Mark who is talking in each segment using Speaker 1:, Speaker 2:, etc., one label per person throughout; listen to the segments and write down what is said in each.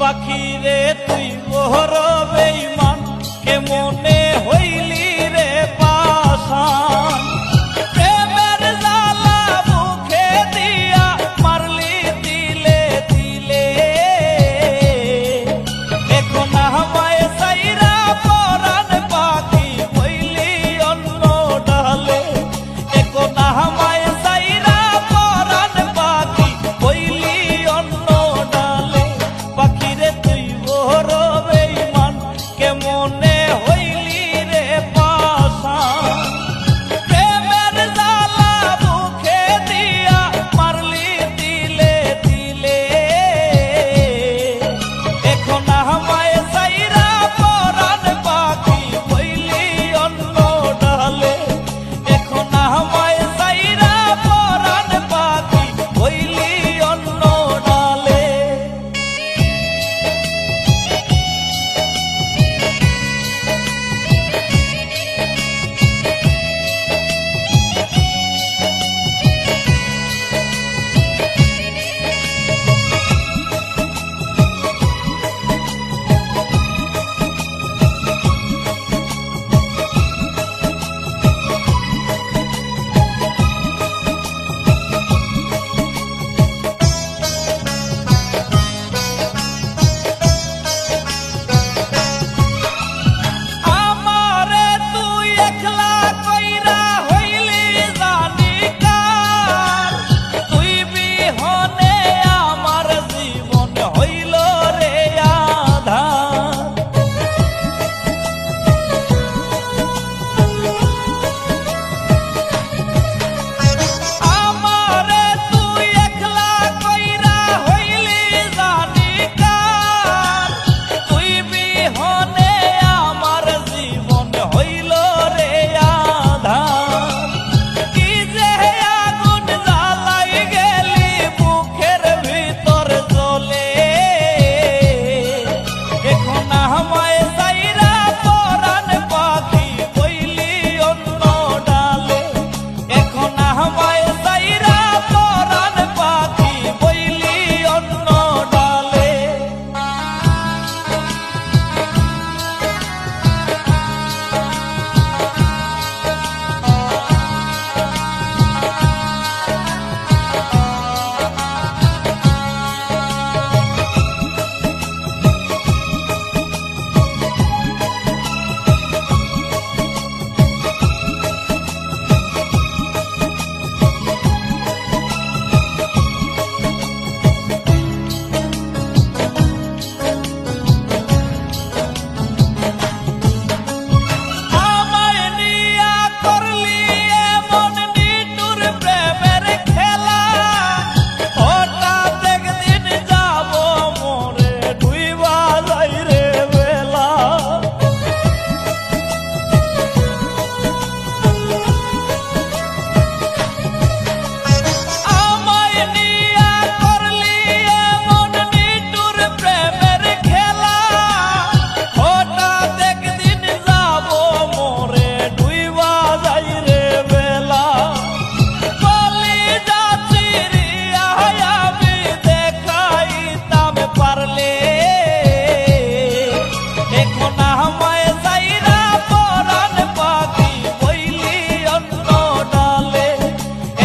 Speaker 1: পাখিরে তুই বহর বেঈমান কেমনে হইলি রে পাশান প্রেমের জ্বালা মুখে দিয়া মারলি দিলে দিলে এখন আমায় সাইরা পরাণ পাখি হইলি অন্য ডালে এখন আমায় সাইরা পরাণ পাখি হইলি অন্য ডালে পাখিরে তুই বহর বেঈমান কেমনে হইলি রে পাশান প্রেমের জ্বালা মুখে দিয়া মারলি দিলে দিলে এখন আমায় সাইরা পরাণ পাখি হইলি অন্য ডালে এখন আমায় সাইরা পরাণ পাখি হইলি অন্য ডালে আমারে তুই একলা কইরা হইলি জানি কার তুই বিহনে আমার জীবন হইল রে আধার আমারে তুই একলা কইরা হইলি জানি কার তুই বিহনে আমার জীবন হইল রে আধার কি যে আগুন জ্বালাই গেলি বুকের ভিতর জ্বলে এখন আমায় সাইরা পরাণ পাখি হইলি অন্য ডালে এখন আমায় সাইরা পরাণ পাখি হইলি অন্য ডালে আমায় নিয়া করলি এমন নিঠুর প্রেমের খেলা হঠাৎ একদিন যাব মোরে ডুইবা যাই রে বেলা আমায় নিয়া করলি এমন নিঠুর প্রেমের খেলা হঠাৎ একদিন যাব মোরে ডুইবা যাই রে বেলা বলি যাচ্ছি রিয়া আমি দেখাইতাম পারলে এখন আমায় সাইরা পরাণ পাখি হইলি অন্য ডালে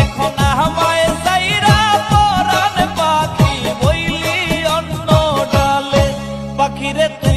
Speaker 1: এখন আমায় সাইরা পরাণ পাখি হইলি অন্য ডালে পাখিরে তুই